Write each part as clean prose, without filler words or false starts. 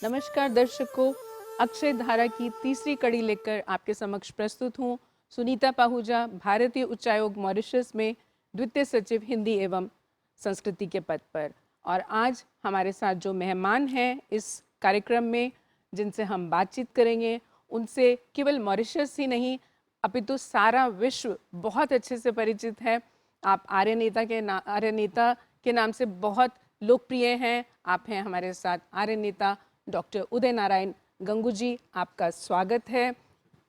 नमस्कार दर्शकों, अक्षय धारा की तीसरी कड़ी लेकर आपके समक्ष प्रस्तुत हूँ। सुनीता पाहुजा, भारतीय उच्चायोग मॉरिशस में द्वितीय सचिव हिंदी एवं संस्कृति के पद पर। और आज हमारे साथ जो मेहमान हैं इस कार्यक्रम में, जिनसे हम बातचीत करेंगे, उनसे केवल मॉरिशस ही नहीं अपितु सारा विश्व बहुत अच्छे से परिचित है। आप आर्य नेता के नाम से बहुत लोकप्रिय हैं। आप हैं हमारे साथ आर्य नेता डॉक्टर उदय नारायण गंगू जी। आपका स्वागत है।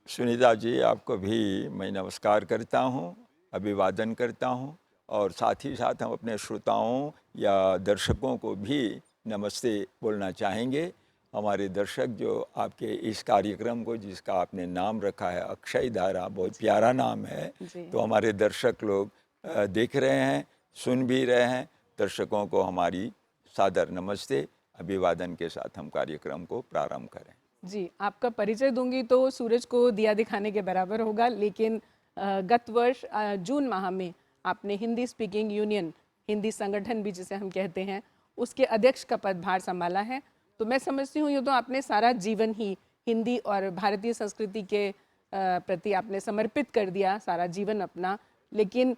सुनीता जी, आपको भी मैं नमस्कार करता हूँ, अभिवादन करता हूँ और साथ ही साथ हम अपने श्रोताओं या दर्शकों को भी नमस्ते बोलना चाहेंगे। हमारे दर्शक जो आपके इस कार्यक्रम को, जिसका आपने नाम रखा है अक्षय धारा, बहुत प्यारा नाम है, जी तो हमारे दर्शक लोग देख रहे हैं, सुन भी रहे हैं। दर्शकों को हमारी सादर नमस्ते, अभिवादन के साथ हम कार्यक्रम को प्रारंभ करें। जी, आपका परिचय दूंगी तो सूरज को दिया दिखाने के बराबर होगा, लेकिन गत वर्ष जून माह में आपने हिंदी स्पीकिंग यूनियन, हिंदी संगठन भी जिसे हम कहते हैं, उसके अध्यक्ष का पदभार संभाला है। तो मैं समझती हूँ ये तो आपने सारा जीवन ही हिंदी और भारतीय संस्कृति के प्रति आपने समर्पित कर दिया, सारा जीवन अपना। लेकिन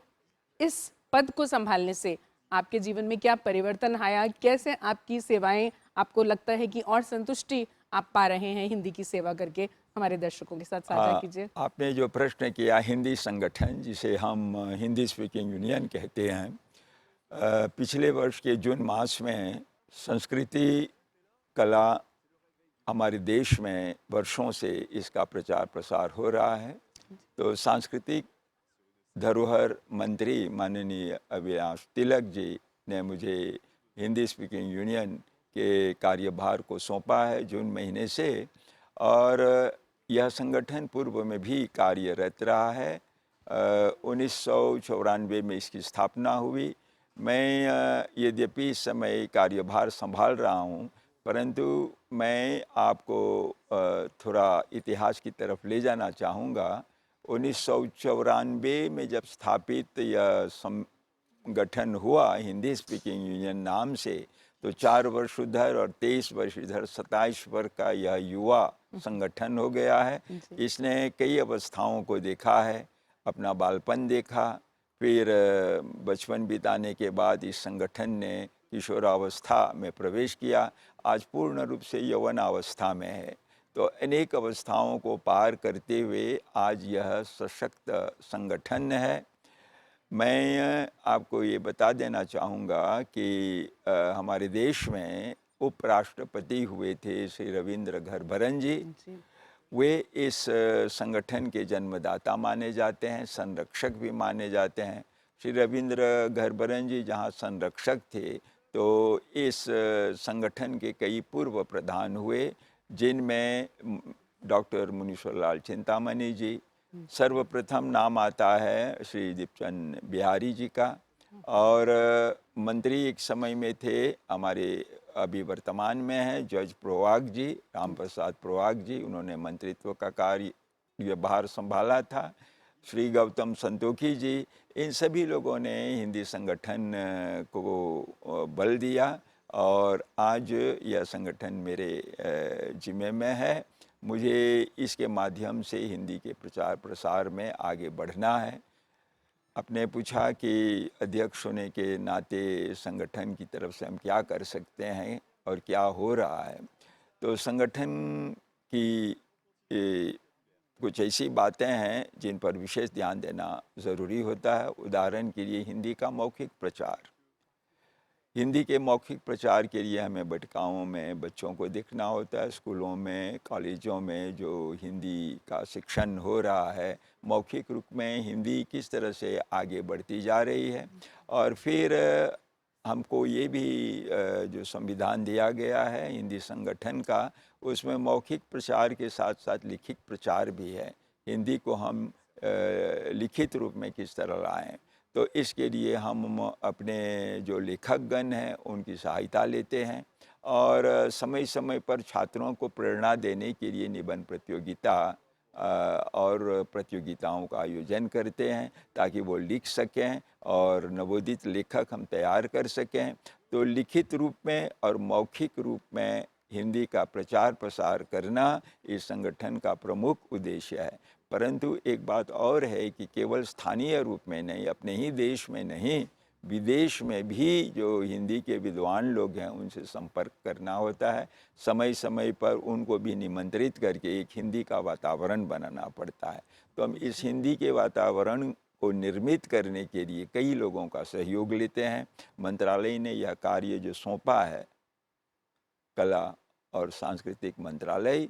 इस पद को संभालने से आपके जीवन में क्या परिवर्तन आया? कैसे आपकी सेवाएं, आपको लगता है कि और संतुष्टि आप पा रहे हैं हिंदी की सेवा करके? हमारे दर्शकों के साथ साझा कीजिए। आपने जो प्रश्न किया, हिंदी संगठन जिसे हम हिंदी स्पीकिंग यूनियन कहते हैं, पिछले वर्ष के जून मास में संस्कृति कला हमारे देश में वर्षों से इसका प्रचार प्रसार हो रहा है। तो सांस्कृतिक धरोहर मंत्री माननीय अविनाश तिलक जी ने मुझे हिंदी स्पीकिंग यूनियन के कार्यभार को सौंपा है जून महीने से, और यह संगठन पूर्व में भी कार्यरत रहा है। 1994 में इसकी स्थापना हुई। मैं यद्यपि इस समय कार्यभार संभाल रहा हूँ, परंतु मैं आपको थोड़ा इतिहास की तरफ ले जाना चाहूँगा। 1994 में जब स्थापित यह संगठन हुआ हिंदी स्पीकिंग यूनियन नाम से, तो 4 वर्ष उधर और 23 वर्ष इधर, 27 वर्ष का यह युवा संगठन हो गया है। इसने कई अवस्थाओं को देखा है, अपना बालपन देखा, फिर बचपन बिताने के बाद इस संगठन ने किशोरावस्था में प्रवेश किया, आज पूर्ण रूप से यौवनावस्था में है। तो अनेक अवस्थाओं को पार करते हुए आज यह सशक्त संगठन है। मैं आपको ये बता देना चाहूँगा कि हमारे देश में उपराष्ट्रपति हुए थे श्री रविंद्र घरभरन जी। वे इस संगठन के जन्मदाता माने जाते हैं, संरक्षक भी माने जाते हैं। श्री रविंद्र घरभरन जी जहाँ संरक्षक थे, तो इस संगठन के कई पूर्व प्रधान हुए, जिनमें डॉक्टर मुनीश्वर लाल चिंतामणि जी, सर्वप्रथम नाम आता है श्री दीपचंद बिहारी जी का, और मंत्री एक समय में थे हमारे, अभी वर्तमान में हैं जज प्रोवाग जी, राम प्रसाद प्रोवाग जी, उन्होंने मंत्रित्व का कार्यभार संभाला था। श्री गौतम संतोखी जी, इन सभी लोगों ने हिंदी संगठन को बल दिया और आज यह संगठन मेरे जिम्मे में है। मुझे इसके माध्यम से हिंदी के प्रचार प्रसार में आगे बढ़ना है। आपने पूछा कि अध्यक्ष होने के नाते संगठन की तरफ से हम क्या कर सकते हैं और क्या हो रहा है। तो संगठन की कुछ ऐसी बातें हैं जिन पर विशेष ध्यान देना ज़रूरी होता है। उदाहरण के लिए हिंदी का मौखिक प्रचार। हिंदी के मौखिक प्रचार के लिए हमें बटकाओं में बच्चों को देखना होता है, स्कूलों में, कॉलेजों में जो हिंदी का शिक्षण हो रहा है, मौखिक रूप में हिंदी किस तरह से आगे बढ़ती जा रही है। और फिर हमको ये भी जो संविधान दिया गया है हिंदी संगठन का, उसमें मौखिक प्रचार के साथ साथ लिखित प्रचार भी है। हिंदी को हम लिखित रूप में किस तरह लाएं, तो इसके लिए हम अपने जो लेखकगण हैं उनकी सहायता लेते हैं और समय समय पर छात्रों को प्रेरणा देने के लिए निबंध प्रतियोगिता और प्रतियोगिताओं का आयोजन करते हैं, ताकि वो लिख सकें और नवोदित लेखक हम तैयार कर सकें। तो लिखित रूप में और मौखिक रूप में हिंदी का प्रचार प्रसार करना इस संगठन का प्रमुख उद्देश्य है। परंतु एक बात और है कि केवल स्थानीय रूप में नहीं, अपने ही देश में नहीं, विदेश में भी जो हिंदी के विद्वान लोग हैं उनसे संपर्क करना होता है। समय समय पर उनको भी निमंत्रित करके एक हिंदी का वातावरण बनाना पड़ता है। तो हम इस हिंदी के वातावरण को निर्मित करने के लिए कई लोगों का सहयोग लेते हैं। मंत्रालय ने यह कार्य जो सौंपा है, कला और सांस्कृतिक मंत्रालय,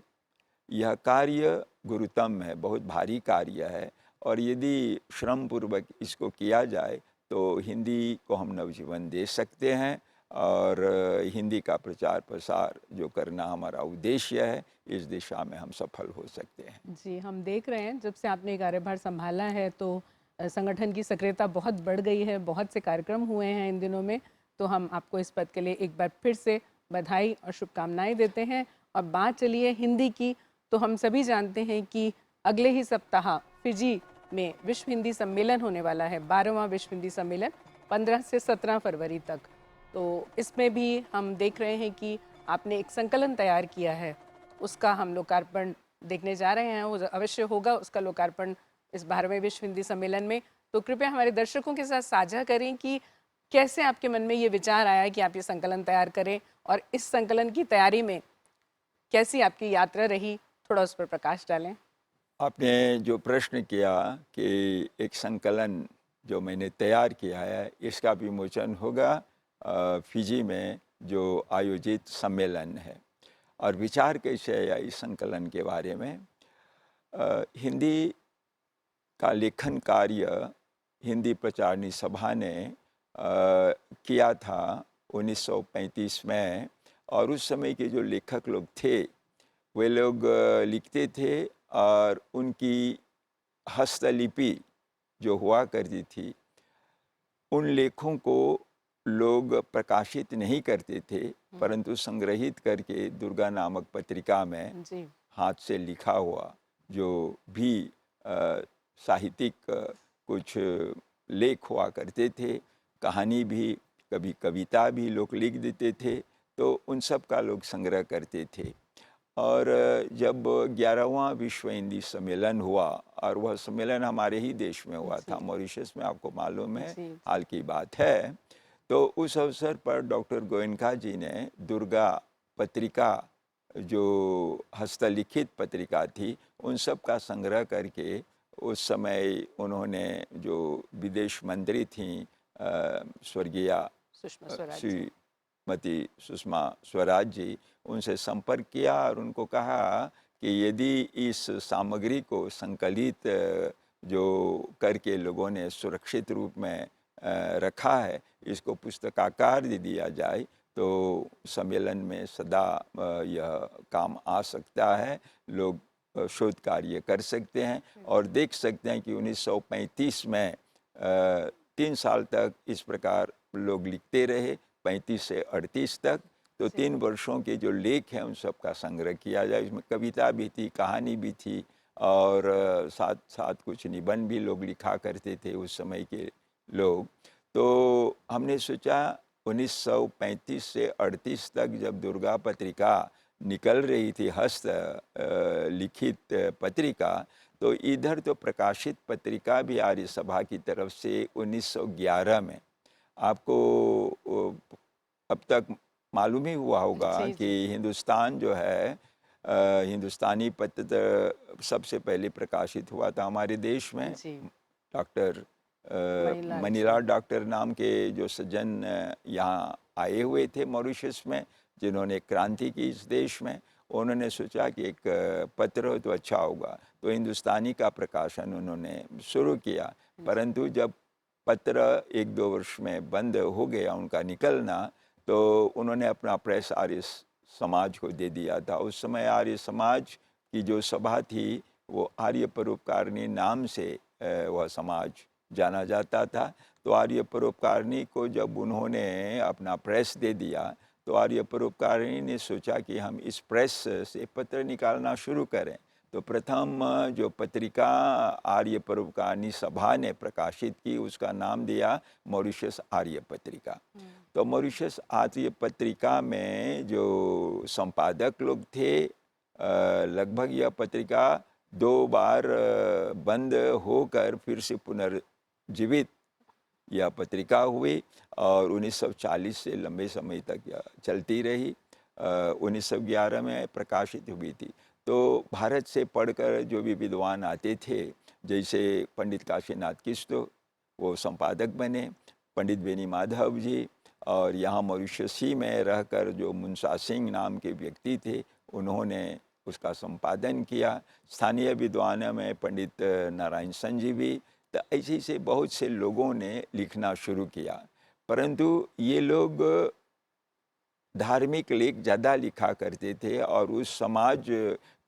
यह कार्य गुरुतम है, बहुत भारी कार्य है, और यदि श्रम पूर्वक इसको किया जाए तो हिंदी को हम नवजीवन दे सकते हैं। और हिंदी का प्रचार प्रसार जो करना हमारा उद्देश्य है, इस दिशा में हम सफल हो सकते हैं। जी, हम देख रहे हैं जब से आपने कार्यभार संभाला है तो संगठन की सक्रियता बहुत बढ़ गई है, बहुत से कार्यक्रम हुए हैं इन दिनों में। तो हम आपको इस पद के लिए एक बार फिर से बधाई और शुभकामनाएं देते हैं। और बात चलिए हिंदी की, तो हम सभी जानते हैं कि अगले ही सप्ताह फिजी में विश्व हिंदी सम्मेलन होने वाला है, 12वां विश्व हिंदी सम्मेलन 15 से 17 फरवरी तक। तो इसमें भी हम देख रहे हैं कि आपने एक संकलन तैयार किया है, उसका हम लोकार्पण देखने जा रहे हैं। वो अवश्य होगा उसका लोकार्पण इस 12वें विश्व हिंदी सम्मेलन में। तो कृपया हमारे दर्शकों के साथ साझा करें कि कैसे आपके मन में ये विचार आया कि आप ये संकलन तैयार करें, और इस संकलन की तैयारी में कैसी आपकी यात्रा रही, थोड़ा उस पर प्रकाश डालें। आपने जो प्रश्न किया कि एक संकलन जो मैंने तैयार किया है, इसका विमोचन होगा फिजी में जो आयोजित सम्मेलन है। और विचार कैसे आया इस संकलन के बारे में? हिंदी का लेखन कार्य हिंदी प्रचारणी सभा ने किया था 1935 में, और उस समय के जो लेखक लोग थे वे लोग लिखते थे, और उनकी हस्तलिपि जो हुआ करती थी, उन लेखों को लोग प्रकाशित नहीं करते थे, परंतु संग्रहित करके दुर्गा नामक पत्रिका में जी, हाथ से लिखा हुआ जो भी साहित्यिक कुछ लेख हुआ करते थे, कहानी भी, कभी कविता भी लोग लिख देते थे, तो उन सब का लोग संग्रह करते थे। और जब 11वां विश्व हिंदी सम्मेलन हुआ, और वह सम्मेलन हमारे ही देश में हुआ था, मॉरिशस में, आपको मालूम है, जी, हाल की बात है। तो उस अवसर पर डॉक्टर गोयनका जी ने दुर्गा पत्रिका, जो हस्तलिखित पत्रिका थी, उन सब का संग्रह करके, उस समय उन्होंने जो विदेश मंत्री थीं स्वर्गीय सुषमा स्वराज जी। श्रीमती सुषमा स्वराज जी, उनसे संपर्क किया और उनको कहा कि यदि इस सामग्री को संकलित जो करके लोगों ने सुरक्षित रूप में रखा है, इसको पुस्तकाकार दे दिया जाए तो सम्मेलन में सदा यह काम आ सकता है। लोग शोध कार्य कर सकते हैं और देख सकते हैं कि 1935 में 3 साल तक इस प्रकार लोग लिखते रहे, 35 से 38 तक। तो 3 वर्षों के जो लेख हैं उन सब का संग्रह किया जाए। इसमें कविता भी थी, कहानी भी थी, और साथ साथ कुछ निबंध भी लोग लिखा करते थे उस समय के लोग। तो हमने सोचा 1935 से 38 तक जब दुर्गा पत्रिका निकल रही थी, हस्त लिखित पत्रिका, तो इधर तो प्रकाशित पत्रिका भी आर्य सभा की तरफ से 1911 में, आपको अब तक मालूम ही हुआ होगा जी, कि जी। हिंदुस्तान जो है, हिंदुस्तानी पत्र सबसे पहले प्रकाशित हुआ था हमारे देश में। जी, डॉक्टर मणिलाल जी। मनीलाल डॉक्टर नाम के जो सज्जन यहाँ आए हुए थे मॉरिशस में, जिन्होंने क्रांति की इस देश में, उन्होंने सोचा कि एक पत्र हो तो अच्छा होगा, तो हिंदुस्तानी का प्रकाशन उन्होंने शुरू किया। परंतु जब पत्र 1-2 वर्ष में बंद हो गया उनका निकलना, तो उन्होंने अपना प्रेस आर्य समाज को दे दिया था। उस समय आर्य समाज की जो सभा थी वो आर्य परोपकारिणी नाम से वह समाज जाना जाता था। तो आर्य परोपकारिणी को जब उन्होंने अपना प्रेस दे दिया, तो आर्य परोपकारिणी ने सोचा कि हम इस प्रेस से पत्र निकालना शुरू करें। तो प्रथम जो पत्रिका आर्य परोपकारिणी सभा ने प्रकाशित की उसका नाम दिया मॉरिशस आर्य पत्रिका। तो मॉरिशस आर्य पत्रिका में जो संपादक लोग थे, लगभग यह पत्रिका 2 बार बंद होकर फिर से पुनर्जीवित यह पत्रिका हुई और 1940 से लंबे समय तक यह चलती रही। 1911 में प्रकाशित हुई थी। तो भारत से पढ़कर जो भी विद्वान आते थे, जैसे पंडित काशीनाथ किस्तो, वो संपादक बने, पंडित बेनी माधव जी, और यहाँ मॉरिशस ही में रहकर जो मुंशा सिंह नाम के व्यक्ति थे, उन्होंने उसका संपादन किया। स्थानीय विद्वानों में पंडित नारायण सन जी भी। तो ऐसे से बहुत से लोगों ने लिखना शुरू किया, परंतु ये लोग धार्मिक लेख ज़्यादा लिखा करते थे और उस समाज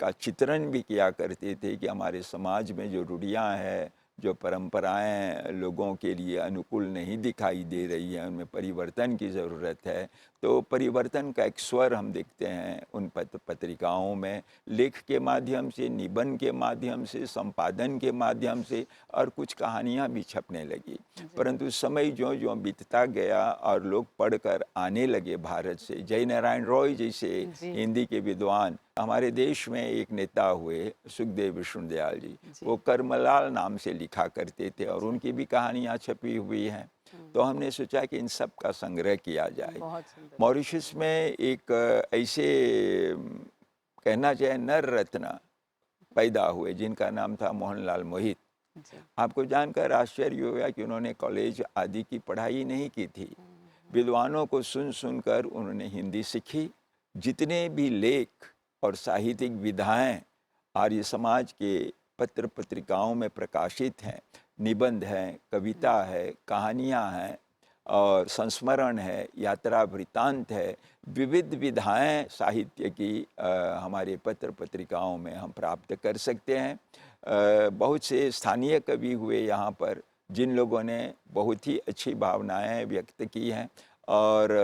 का चित्रण भी किया करते थे कि हमारे समाज में जो रूढ़ियाँ हैं, जो परंपराएं लोगों के लिए अनुकूल नहीं दिखाई दे रही हैं, उनमें परिवर्तन की ज़रूरत है। तो परिवर्तन का एक स्वर हम देखते हैं उन पत्रिकाओं में, लेख के माध्यम से, निबंध के माध्यम से, संपादन के माध्यम से, और कुछ कहानियाँ भी छपने लगी। परंतु समय जो जो बीतता गया और लोग पढ़कर आने लगे भारत से, जय नारायण रॉय जैसे हिंदी के विद्वान हमारे देश में एक नेता हुए, सुखदेव विष्णुदयाल जी, वो कर्मलाल नाम से लिखा करते थे और उनकी भी कहानियाँ छपी हुई हैं। तो हमने सोचा कि इन सब का संग्रह किया जाए। मॉरिशस में एक ऐसे कहना चाहे नर रत्न पैदा हुए जिनका नाम था मोहनलाल मोहित। आपको जानकर आश्चर्य होगा कि उन्होंने कॉलेज आदि की पढ़ाई नहीं की थी। विद्वानों को सुन सुनकर उन्होंने हिंदी सीखी। जितने भी लेख और साहित्यिक विधाएं आर्य समाज के पत्र पत्रिकाओं में प्रकाशित हैं, निबंध हैं, कविता है, कहानियां हैं और संस्मरण है, यात्रा वृत्तांत है, विविध विधाएं साहित्य की हमारे पत्र पत्रिकाओं में हम प्राप्त कर सकते हैं। बहुत से स्थानीय कवि हुए यहाँ पर जिन लोगों ने बहुत ही अच्छी भावनाएं व्यक्त की हैं और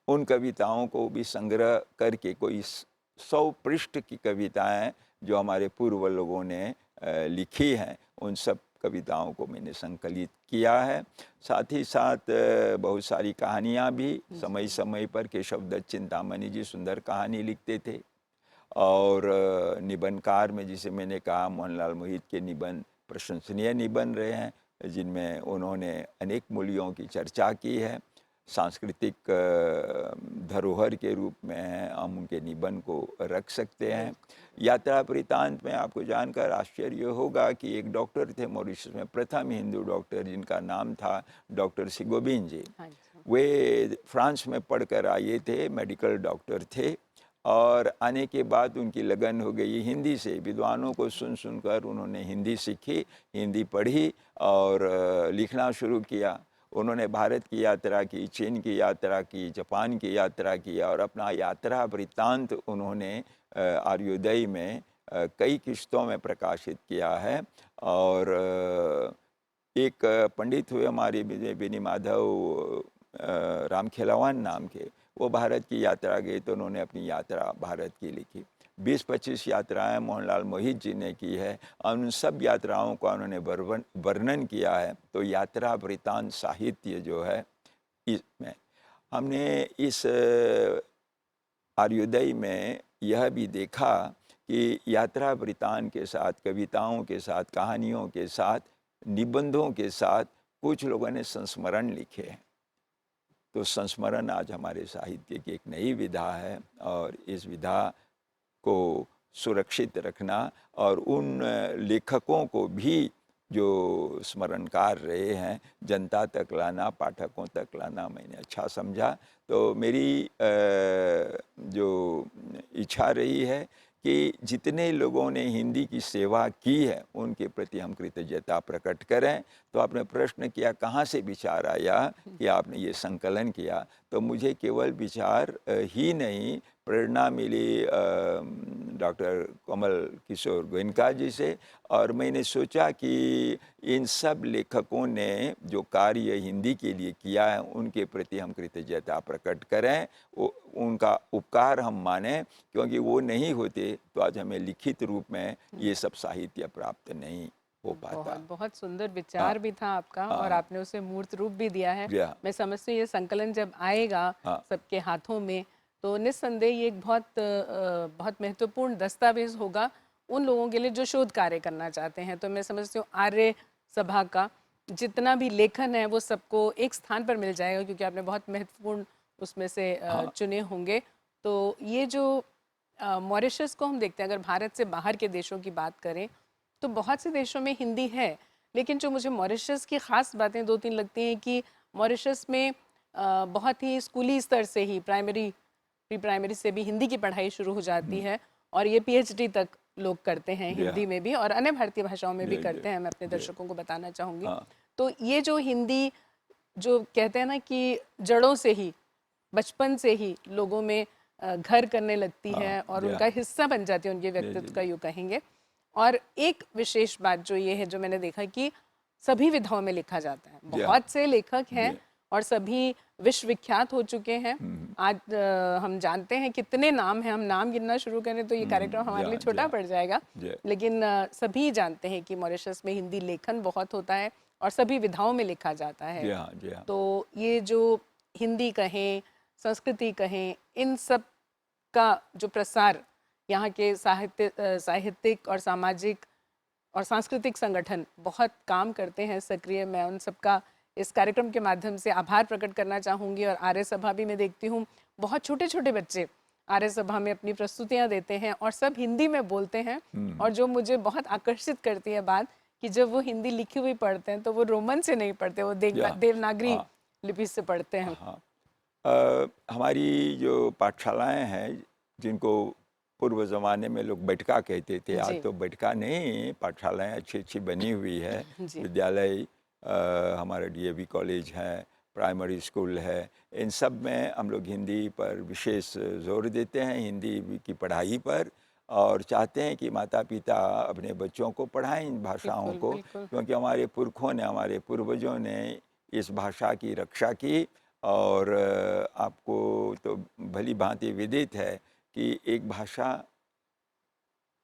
उन कविताओं को भी संग्रह करके कोई 100 पृष्ठ की कविताएं जो हमारे पूर्व लोगों ने लिखी हैं, उन सब कविताओं को मैंने संकलित किया है। साथ ही साथ बहुत सारी कहानियाँ भी समय समय पर केशव दत्त चिंतामणि जी सुंदर कहानी लिखते थे और निबंधकार में जिसे मैंने कहा मोहनलाल मोहित के निबंध प्रशंसनीय निबंध रहे हैं, जिनमें उन्होंने अनेक मूल्यों की चर्चा की है। सांस्कृतिक धरोहर के रूप में हम उनके निबंध को रख सकते हैं। यात्रा वृत्तांत में आपको जानकर आश्चर्य होगा कि एक डॉक्टर थे मॉरिशस में, प्रथम हिंदू डॉक्टर, जिनका नाम था डॉक्टर सिगोबिन जी। वे फ्रांस में पढ़कर आए थे, मेडिकल डॉक्टर थे और आने के बाद उनकी लगन हो गई हिंदी से। विद्वानों को सुन सुनकर उन्होंने हिंदी सीखी, हिंदी पढ़ी और लिखना शुरू किया। उन्होंने भारत की यात्रा की, चीन की यात्रा की, जापान की यात्रा की और अपना यात्रा वृत्तांत उन्होंने आर्योदय में कई किस्तों में प्रकाशित किया है। और एक पंडित हुए हमारे बेनी माधव रामखेलावन नाम के, वो भारत की यात्रा गए तो उन्होंने अपनी यात्रा भारत की लिखी। 20-25 यात्राएं मोहनलाल मोहित जी ने की है और उन सब यात्राओं का उन्होंने वर्णन किया है। तो यात्रा वृत्तांत साहित्य जो है, इसमें हमने इस आर्योदय में यह भी देखा कि यात्रा वृत्तांत के साथ, कविताओं के साथ, कहानियों के साथ, निबंधों के साथ कुछ लोगों ने संस्मरण लिखे हैं। तो संस्मरण आज हमारे साहित्य की एक नई विधा है और इस विधा को सुरक्षित रखना और उन लेखकों को भी जो स्मरणकार रहे हैं जनता तक लाना, पाठकों तक लाना मैंने अच्छा समझा। तो मेरी जो इच्छा रही है कि जितने लोगों ने हिंदी की सेवा की है उनके प्रति हम कृतज्ञता प्रकट करें। तो आपने प्रश्न किया कहाँ से विचार आया कि आपने ये संकलन किया, तो मुझे केवल विचार ही नहीं, प्रेरणा मिली डॉक्टर कमल किशोर गोयनका जी से। और मैंने सोचा कि इन सब लेखकों ने जो कार्य हिंदी के लिए किया है उनके प्रति हम कृतज्ञता प्रकट करें। उनका उपकार हम माने, क्योंकि वो नहीं होते तो आज हमें लिखित रूप में ये सब साहित्य प्राप्त नहीं हो पाता। बहुत बहुत सुंदर हाँ, विचार भी था आपका और हाँ, आपने उसे मूर्त रूप भी दिया है। या, मैं समझती हूँ ये संकलन जब आएगा हाँ, सबके हाथों में तो निस्संदेह ये एक बहुत बहुत महत्वपूर्ण दस्तावेज होगा उन लोगों के लिए जो शोध कार्य करना चाहते हैं। तो मैं समझती हूँ आर्य सभा का जितना भी लेखन है वो सबको एक स्थान पर मिल जाएगा, क्योंकि आपने बहुत महत्वपूर्ण उसमें से हाँ, चुने होंगे। तो ये जो मॉरिशस को हम देखते हैं, अगर भारत से बाहर के देशों की बात करें तो बहुत से देशों में हिंदी है, लेकिन जो मुझे मॉरिशस की ख़ास बातें दो तीन लगती हैं कि मॉरिशस में बहुत ही स्कूली स्तर से ही प्राइमरी प्री प्राइमरी से भी हिंदी की पढ़ाई शुरू हो जाती है और ये पीएचडी तक लोग करते हैं या, हिंदी में भी और अन्य भारतीय भाषाओं में भी या, करते हैं। मैं अपने या, दर्शकों को बताना चाहूँगी। हाँ, तो ये जो हिंदी जो कहते हैं ना कि जड़ों से ही बचपन से ही लोगों में घर करने लगती हाँ, है और या, उनका हिस्सा बन जाती है उनके व्यक्तित्व का, यूँ कहेंगे। और एक विशेष बात जो ये है जो मैंने देखा कि सभी विधाओं में लिखा जाता है। या, बहुत से लेखक हैं या, और सभी विश्वविख्यात हो चुके हैं। आज हम जानते हैं कितने नाम हैं, हम नाम गिनना शुरू करें तो ये कार्यक्रम हमारे लिए छोटा पड़ जाएगा, या, लेकिन सभी जानते हैं कि मॉरिशस में हिंदी लेखन बहुत होता है और सभी विधाओं में लिखा जाता है। या, या, तो ये जो हिंदी कहें, संस्कृति कहें, इन सब का जो प्रसार यहाँ के साहित्यिक और सामाजिक और सांस्कृतिक संगठन बहुत काम करते हैं सक्रिय। मैं उन सबका इस कार्यक्रम के माध्यम से आभार प्रकट करना चाहूँगी। और आर्य सभा भी मैं देखती हूँ बहुत छोटे छोटे बच्चे आर्य सभा में अपनी प्रस्तुतियाँ देते हैं और सब हिंदी में बोलते हैं। और जो मुझे बहुत आकर्षित करती है बात कि जब वो हिंदी लिखी हुई पढ़ते हैं तो वो रोमन से नहीं पढ़ते, वो या, देवनागरी हाँ, लिपि से पढ़ते हैं। हाँ। हमारी जो पाठशालाएं हैं जिनको पूर्व ज़माने में लोग बैठका कहते थे, आज जी तो बैठका नहीं, पाठशालाएं अच्छी अच्छी बनी हुई है। जी विद्यालय हमारा डीएवी कॉलेज है, प्राइमरी स्कूल है, इन सब में हम लोग हिंदी पर विशेष जोर देते हैं, हिंदी की पढ़ाई पर, और चाहते हैं कि माता पिता अपने बच्चों को पढ़ाएं इन भाषाओं बिल्कुल को, बिल्कुल। क्योंकि हमारे पुरखों ने, हमारे पूर्वजों ने इस भाषा की रक्षा की। और आपको तो भली भांति विदित है कि एक भाषा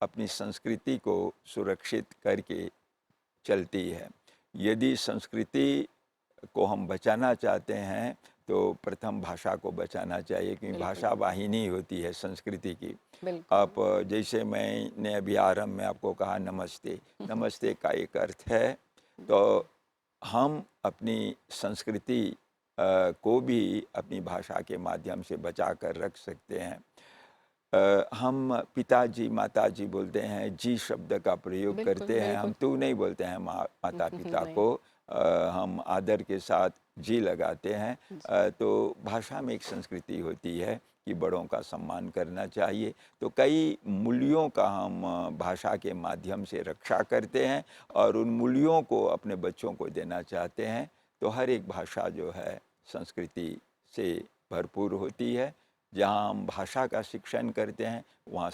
अपनी संस्कृति को सुरक्षित करके चलती है। यदि संस्कृति को हम बचाना चाहते हैं तो प्रथम भाषा को बचाना चाहिए, क्योंकि बिल्कुल भाषा वाहिनी होती है संस्कृति की। बिल्कुल। आप जैसे मैंने अभी आरंभ में आपको कहा नमस्ते, नमस्ते का एक अर्थ है, तो हम अपनी संस्कृति को भी अपनी भाषा के माध्यम से बचा कर रख सकते हैं। हम पिताजी माताजी बोलते हैं, जी शब्द का प्रयोग बिल्कुल करते हैं, हम बिल्कुल। तू नहीं बोलते हैं माता पिता नहीं। को। हम आदर के साथ जी लगाते हैं। जी तो भाषा में एक संस्कृति होती है कि बड़ों का सम्मान करना चाहिए। तो कई मूल्यों का हम भाषा के माध्यम से रक्षा करते हैं और उन मूल्यों को अपने बच्चों को देना चाहते हैं। तो हर एक भाषा जो है संस्कृति से भरपूर होती है। जहाँ हम भाषा का शिक्षण करते हैं वहाँ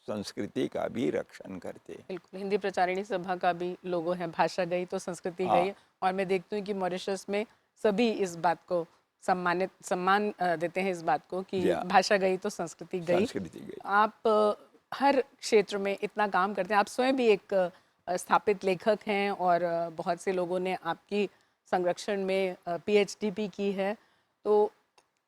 संस्कृति का भी रक्षण करते हैं। बिल्कुल। हिंदी प्रचारिणी सभा का भी लोगो है, भाषा गई तो संस्कृति हाँ, गई। और मैं देखती हूँ कि मॉरिशस में सभी इस बात को सम्मान देते हैं इस बात को कि या भाषा गई तो संस्कृति गई। संस्कृति गई। आप हर क्षेत्र में इतना काम करते हैं, आप स्वयं भी एक स्थापित लेखक हैं और बहुत से लोगों ने आपकी संरक्षण में पीएचडी भी की है। तो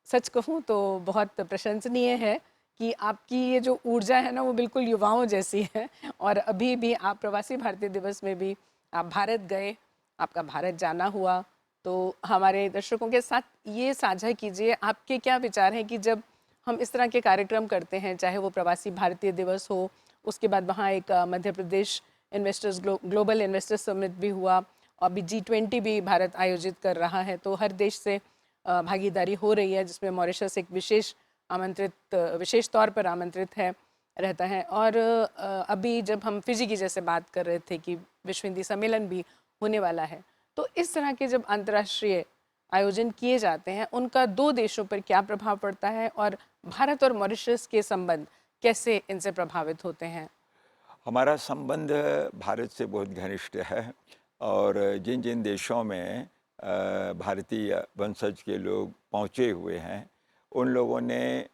सच कहूँ तो बहुत प्रशंसनीय है कि आपकी ये जो ऊर्जा है ना वो बिल्कुल युवाओं जैसी है। और अभी भी आप प्रवासी भारतीय दिवस में भी आप भारत गए, आपका भारत जाना हुआ। तो हमारे दर्शकों के साथ ये साझा कीजिए, आपके क्या विचार हैं कि जब हम इस तरह के कार्यक्रम करते हैं, चाहे वो प्रवासी भारतीय दिवस हो, उसके बाद वहाँ एक Madhya Pradesh investors global investors summit भी हुआ, और अभी G20 भी भारत आयोजित कर रहा है। तो हर देश से भागीदारी हो रही है जिसमें मॉरिशस एक विशेष तौर पर आमंत्रित है रहता है। और अभी जब हम फिजी की जैसे बात कर रहे थे कि विश्व हिंदी सम्मेलन भी होने वाला है, तो इस तरह के जब अंतर्राष्ट्रीय आयोजन किए जाते हैं उनका दो देशों पर क्या प्रभाव पड़ता है और भारत और मॉरिशस के संबंध कैसे इनसे प्रभावित होते हैं? हमारा संबंध भारत से बहुत घनिष्ठ है और जिन जिन देशों में भारतीय वंशज के लोग पहुँचे हुए हैं उन लोगों ने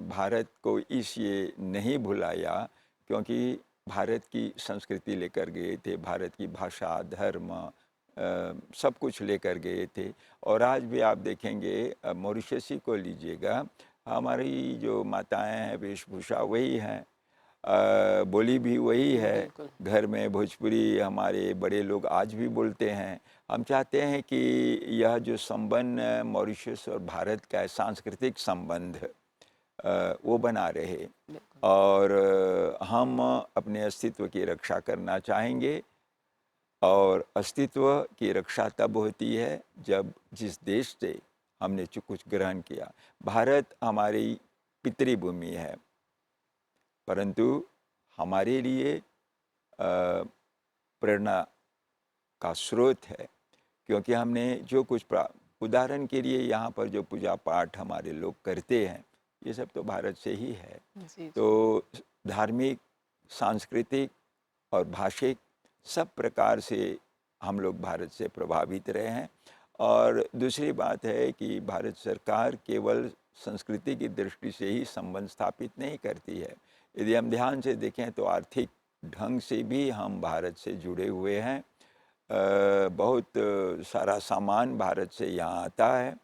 भारत को इसलिए नहीं भुलाया क्योंकि भारत की संस्कृति लेकर गए थे, भारत की भाषा, धर्म सब कुछ लेकर गए थे। और आज भी आप देखेंगे मॉरिशस ही को लीजिएगा, हमारी जो माताएं हैं वेशभूषा वही हैं, बोली भी वही है। बिल्कुल। घर में भोजपुरी हमारे बड़े लोग आज भी बोलते हैं। हम चाहते हैं कि यह जो संबंध मॉरिशस और भारत का है, सांस्कृतिक संबंध वो बना रहे। बिल्कुल। और हम अपने अस्तित्व की रक्षा करना चाहेंगे। और अस्तित्व की रक्षा तब होती है जब जिस देश से हमने जो कुछ ग्रहण किया। भारत हमारी पितृभूमि है, परंतु हमारे लिए प्रेरणा का स्रोत है, क्योंकि हमने जो कुछ उदाहरण के लिए यहाँ पर जो पूजा पाठ हमारे लोग करते हैं, ये सब तो भारत से ही है। जी। तो धार्मिक, सांस्कृतिक और भाषिक सब प्रकार से हम लोग भारत से प्रभावित रहे हैं। और दूसरी बात है कि भारत सरकार केवल संस्कृति की दृष्टि से ही संबंध स्थापित नहीं करती है। यदि हम ध्यान से देखें तो आर्थिक ढंग से भी हम भारत से जुड़े हुए हैं। बहुत सारा सामान भारत से यहाँ आता है।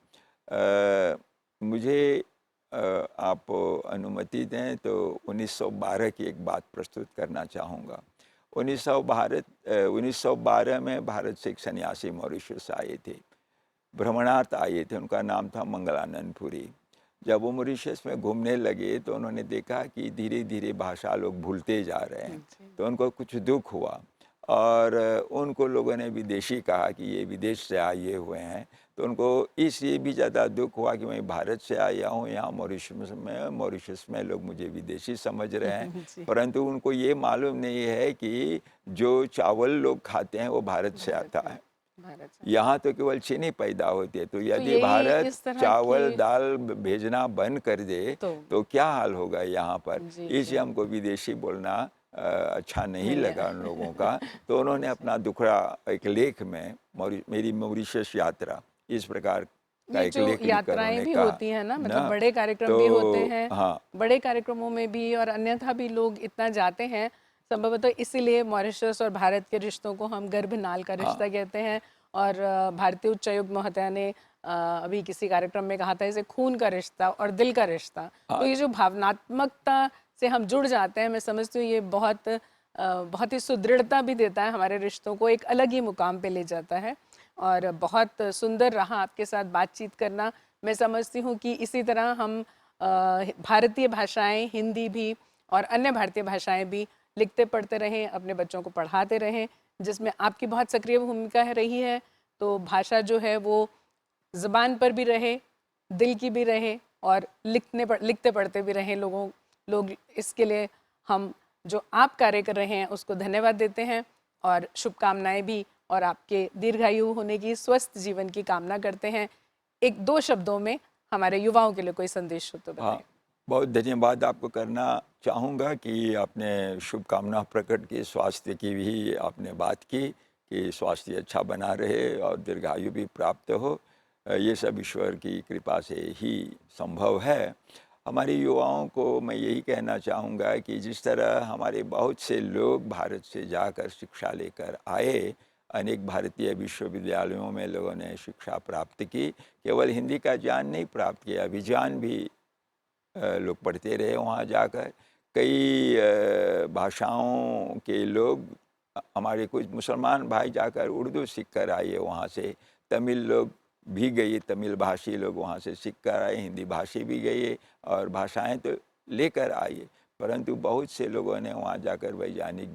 मुझे आप अनुमति दें तो 1912 की एक बात प्रस्तुत करना चाहूँगा। 1912 में भारत से एक सन्यासी मॉरिशस आए थे, भ्रमणार्थ आए थे। उनका नाम था मंगलानंद पुरी। जब वो मॉरिशस में घूमने लगे तो उन्होंने देखा कि धीरे धीरे भाषा लोग भूलते जा रहे हैं, तो उनको कुछ दुख हुआ। और उनको लोगों ने विदेशी कहा कि ये विदेश से आए हुए हैं, तो उनको इसलिए भी ज़्यादा दुख हुआ कि मैं भारत से आया हूँ, यहाँ मॉरिशस में लोग मुझे विदेशी समझ रहे हैं। जी। परंतु उनको ये मालूम नहीं है कि जो चावल लोग खाते हैं वो भारत से आता है। भारत से। यहाँ तो केवल चीनी पैदा होती है, तो यदि यही भारत इस तरह चावल की दाल भेजना बंद कर दे तो क्या हाल होगा यहाँ पर। जी, इसलिए जी। हमको विदेशी बोलना अच्छा नहीं नहीं लगा उन लोगों का। तो उन्होंने अपना दुखड़ा एक लेख में मेरी मॉरिशस यात्रा इस प्रकार का ये एक जो लेख लिखकर यात्राएं उन्होंने भी कहा होती हैं ना, मतलब ना। बड़े कार्यक्रम भी होते तो हैं, हाँ, बड़े कार्यक्रमों में भी और अन्यथा भी लोग इतना जाते हैं, संभवतः इसीलिए मॉरिशस और भारत के रिश्तों को हम गर्भनाल का हाँ, रिश्ता कहते हैं। और भारतीय उच्चायुक्त महोदया ने अभी किसी कार्यक्रम में कहा था इसे खून का रिश्ता और दिल का रिश्ता। तो हाँ, ये जो भावनात्मकता से हम जुड़ जाते हैं, मैं समझती हूँ ये बहुत ही सुदृढ़ता भी देता है, हमारे रिश्तों को एक अलग ही मुकाम पे ले जाता है। और बहुत सुंदर रहा आपके साथ बातचीत करना। मैं समझती हूँ कि इसी तरह हम भारतीय भाषाएं, हिंदी भी और अन्य भारतीय भाषाएं भी लिखते पढ़ते रहें, अपने बच्चों को पढ़ाते रहें, जिसमें आपकी बहुत सक्रिय भूमिका रही है। तो भाषा जो है वो ज़बान पर भी रहे, दिल की भी रहे और लिखते पढ़ते भी रहें लोग। इसके लिए हम जो आप कार्य कर रहे हैं उसको धन्यवाद देते हैं और शुभकामनाएं भी, और आपके दीर्घायु होने की, स्वस्थ जीवन की कामना करते हैं। एक दो शब्दों में हमारे युवाओं के लिए कोई संदेश हो तो हाँ। बताइए। बहुत धन्यवाद आपको करना चाहूँगा कि आपने शुभकामना प्रकट की, स्वास्थ्य की भी आपने बात की कि स्वास्थ्य अच्छा बना रहे और दीर्घायु भी प्राप्त हो। ये सब ईश्वर की कृपा से ही संभव है। हमारे युवाओं को मैं यही कहना चाहूँगा कि जिस तरह हमारे बहुत से लोग भारत से जाकर शिक्षा लेकर आए, अनेक भारतीय विश्वविद्यालयों में लोगों ने शिक्षा प्राप्त की, केवल हिंदी का ज्ञान नहीं प्राप्त किया, विज्ञान भी लोग पढ़ते रहे वहाँ जाकर। कई भाषाओं के लोग, हमारे कुछ मुसलमान भाई जाकर उर्दू सीख कर आए वहाँ से, तमिल लोग भी गए, तमिल भाषी लोग वहाँ से सीख कर आए, हिंदी भाषी भी गए और भाषाएं तो लेकर आए। परंतु बहुत से लोगों ने वहाँ जाकर वैज्ञानिक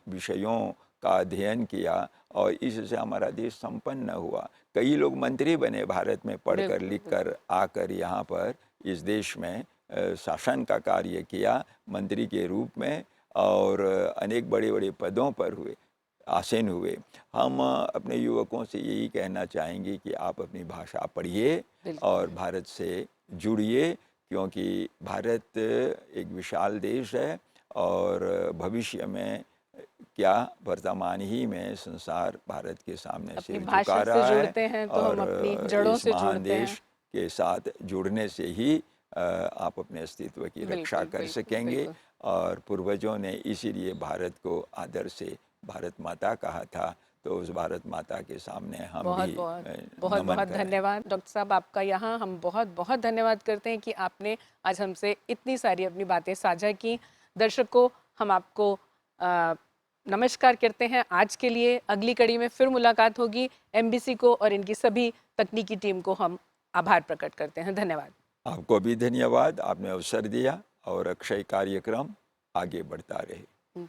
विषयों का अध्ययन किया और इससे हमारा देश संपन्न हुआ। कई लोग मंत्री बने भारत में पढ़कर बिल्कुल, लिखकर आकर यहाँ पर इस देश में शासन का कार्य किया मंत्री के रूप में, और अनेक बड़े बड़े पदों पर हुए, आसीन हुए। हम अपने युवकों से यही कहना चाहेंगे कि आप अपनी भाषा पढ़िए और भारत से जुड़िए, क्योंकि भारत एक विशाल देश है और भविष्य में क्या, वर्तमान ही में संसार भारत के सामने अपनी सिर झुका भाषा से रहा है। जुड़ते हैं तो हम और अपनी जड़ों इस से महान जुड़ते हैं। देश के साथ जुड़ने से ही आप अपने अस्तित्व की रक्षा बिल्कुल, कर बिल्कुल, सकेंगे। बिल्कुल। और पूर्वजों ने इसीलिए भारत को आदर से भारत माता कहा था, तो उस भारत माता के सामने हम बहुत भी बहुत बहुत नमन बहुत करें। धन्यवाद डॉक्टर साहब आपका। यहाँ हम बहुत बहुत धन्यवाद करते हैं कि आपने आज हमसे इतनी सारी अपनी बातें साझा की। दर्शकों, हम आपको नमस्कार करते हैं आज के लिए। अगली कड़ी में फिर मुलाकात होगी। एमबीसी को और इनकी सभी तकनीकी टीम को हम आभार प्रकट करते हैं। धन्यवाद। आपको भी धन्यवाद, आपने अवसर दिया और अक्षय कार्यक्रम आगे बढ़ता रहे।